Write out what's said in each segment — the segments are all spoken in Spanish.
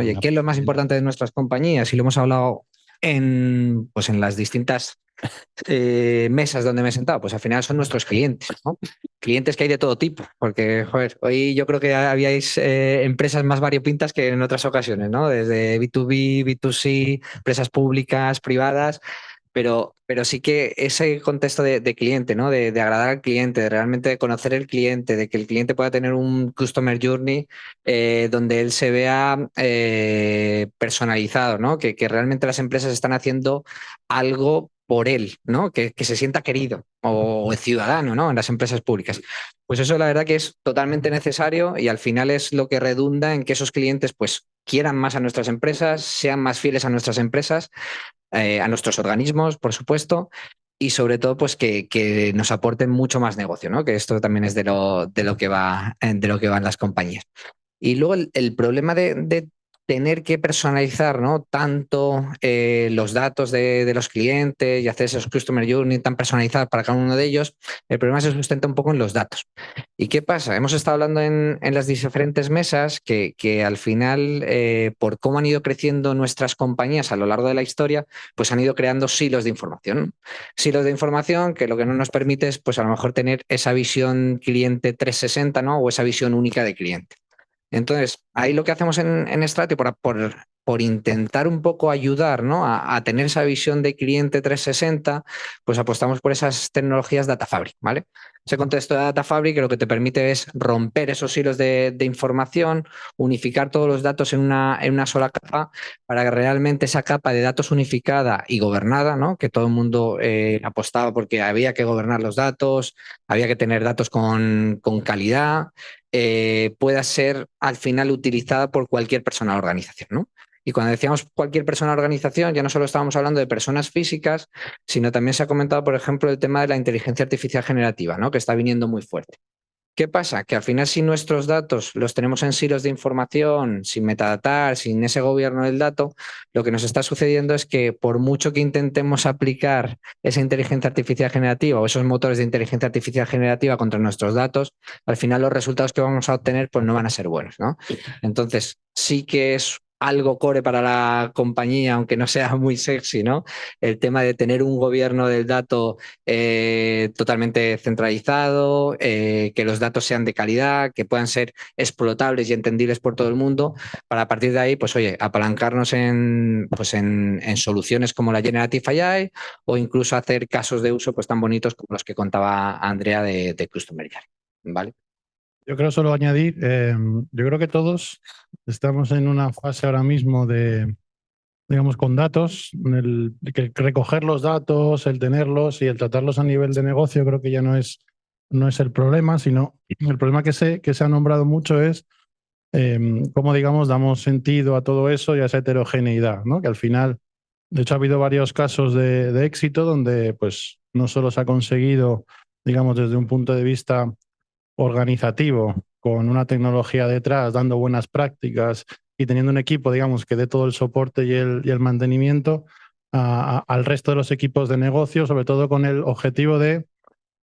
Oye, ¿qué es lo más importante de nuestras compañías? Y lo hemos hablado pues en las distintas mesas donde me he sentado, pues al final son nuestros clientes, ¿no? Clientes que hay de todo tipo, porque, joder, hoy yo creo que habíais empresas más variopintas que en otras ocasiones, ¿no? Desde B2B, B2C, empresas públicas, privadas, pero sí que ese contexto de cliente, ¿no? De agradar al cliente, de realmente conocer el cliente, de que el cliente pueda tener un customer journey donde él se vea personalizado, ¿no? Que realmente las empresas están haciendo algo por él, ¿no? Que se sienta querido o el ciudadano, ¿no? En las empresas públicas. Pues eso la verdad que es totalmente necesario y al final es lo que redunda en que esos clientes pues quieran más a nuestras empresas, sean más fieles a nuestras empresas, a nuestros organismos, por supuesto, y sobre todo pues que nos aporten mucho más negocio, ¿no? Que esto también es de lo que va, de lo que van las compañías. Y luego el problema de tener que personalizar, ¿no? Tanto los datos de los clientes y hacer esos customer journey tan personalizados para cada uno de ellos, el problema se sustenta un poco en los datos. ¿Y qué pasa? Hemos estado hablando en las diferentes mesas que al final, por cómo han ido creciendo nuestras compañías a lo largo de la historia, pues han ido creando silos de información. Silos de información que lo que no nos permite es, pues a lo mejor tener esa visión cliente 360, ¿no? O esa visión única de cliente. Entonces, ahí lo que hacemos en Stratio por intentar un poco ayudar, ¿no? A tener esa visión de cliente 360, pues apostamos por esas tecnologías Data Fabric, ¿vale? Ese contexto de Data Fabric lo que te permite es romper esos hilos de información, unificar todos los datos en una sola capa para que realmente esa capa de datos unificada y gobernada, ¿no? Que todo el mundo apostaba porque había que gobernar los datos, había que tener datos con calidad, pueda ser al final utilizada por cualquier persona o organización, ¿no? Y cuando decíamos cualquier persona o organización, ya no solo estábamos hablando de personas físicas, sino también se ha comentado, por ejemplo, el tema de la inteligencia artificial generativa, ¿no? Que está viniendo muy fuerte. ¿Qué pasa? Que al final si nuestros datos los tenemos en silos de información, sin metadatar, sin ese gobierno del dato, lo que nos está sucediendo es que por mucho que intentemos aplicar esa inteligencia artificial generativa o esos motores de inteligencia artificial generativa contra nuestros datos, al final los resultados que vamos a obtener pues no van a ser buenos, ¿no? Entonces sí que es algo core para la compañía, aunque no sea muy sexy, ¿no? El tema de tener un gobierno del dato totalmente centralizado, que los datos sean de calidad, que puedan ser explotables y entendibles por todo el mundo, para a partir de ahí, pues oye, apalancarnos pues en soluciones como la Generative AI o incluso hacer casos de uso pues tan bonitos como los que contaba Andrea de Customer Journey, ¿vale? Yo creo solo añadir, yo creo que todos estamos en una fase ahora mismo de, digamos, con datos, que recoger los datos, el tenerlos y el tratarlos a nivel de negocio, creo que ya no es el problema, sino el problema que se ha nombrado mucho es cómo, digamos, damos sentido a todo eso y a esa heterogeneidad, ¿no? Que al final, de hecho, ha habido varios casos de éxito donde, pues, no solo se ha conseguido, digamos, desde un punto de vista organizativo, con una tecnología detrás, dando buenas prácticas y teniendo un equipo, digamos, que dé todo el soporte y el mantenimiento al resto de los equipos de negocio, sobre todo con el objetivo de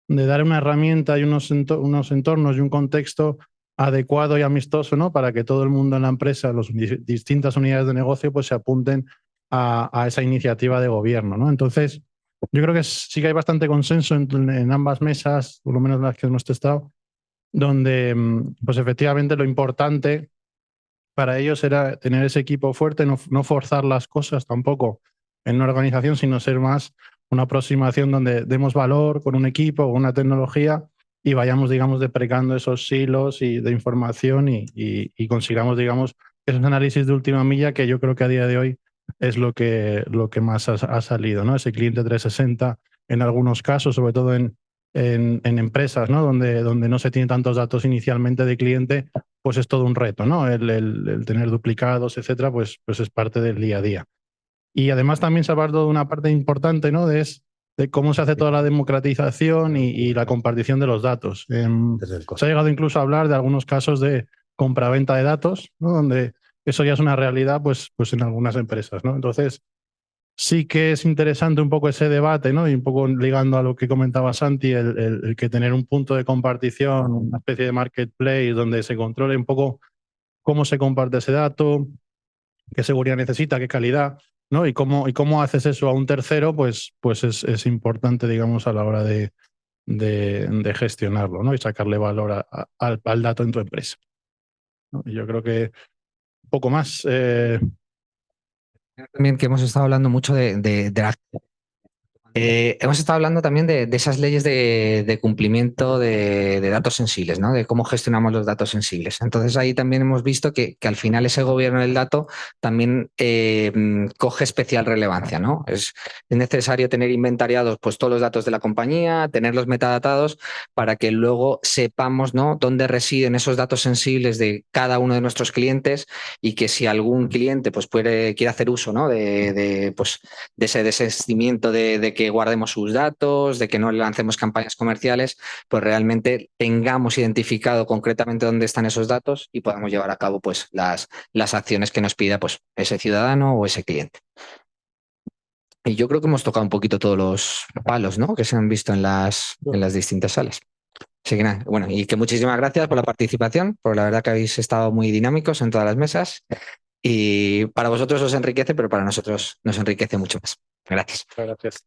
dar una herramienta y unos entornos y un contexto adecuado y amistoso, ¿no? Para que todo el mundo en la empresa, las distintas unidades de negocio, pues se apunten a esa iniciativa de gobierno, ¿no? Entonces, yo creo que sí que hay bastante consenso en ambas mesas, por lo menos las que hemos testado, donde pues efectivamente lo importante para ellos era tener ese equipo fuerte, no forzar las cosas tampoco en una organización, sino ser más una aproximación donde demos valor con un equipo, con una tecnología y vayamos, digamos, deprecando esos silos y de información y consigamos, digamos, esos análisis de última milla que yo creo que a día de hoy es lo que más ha salido, ¿no? Ese cliente 360 en algunos casos, sobre todo en empresas, ¿no? Donde no se tienen tantos datos inicialmente de cliente, pues es todo un reto, ¿no? El tener duplicados, etcétera, pues es parte del día a día. Y además también se ha hablado de una parte importante, ¿no? De cómo se hace toda la democratización y la compartición de los datos. Se ha llegado incluso a hablar de algunos casos de compraventa de datos, ¿no? Donde eso ya es una realidad, pues en algunas empresas, ¿no? Entonces, sí que es interesante un poco ese debate, ¿no? Y un poco ligando a lo que comentaba Santi, el que tener un punto de compartición, una especie de marketplace donde se controle un poco cómo se comparte ese dato, qué seguridad necesita, qué calidad, ¿no? Y cómo haces eso a un tercero, pues es importante, digamos, a la hora de gestionarlo, ¿no? Y sacarle valor al dato en tu empresa, ¿no? Y yo creo que poco más. También que hemos estado hablando mucho de la hemos estado hablando también de esas leyes de cumplimiento de datos sensibles, ¿no? De cómo gestionamos los datos sensibles. Entonces ahí también hemos visto que al final ese gobierno del dato también coge especial relevancia, ¿no? Es necesario tener inventariados pues, todos los datos de la compañía, tenerlos metadatados para que luego sepamos, ¿no? Dónde residen esos datos sensibles de cada uno de nuestros clientes y que si algún cliente pues, quiere hacer uso, ¿no? Pues, de ese desistimiento de que guardemos sus datos, de que no le lancemos campañas comerciales, pues realmente tengamos identificado concretamente dónde están esos datos y podamos llevar a cabo pues las acciones que nos pida pues ese ciudadano o ese cliente. Y yo creo que hemos tocado un poquito todos los palos, ¿no? Que se han visto en las distintas salas. Así que nada, bueno, y que muchísimas gracias por la participación, porque la verdad que habéis estado muy dinámicos en todas las mesas y para vosotros os enriquece, pero para nosotros nos enriquece mucho más. Gracias. Gracias.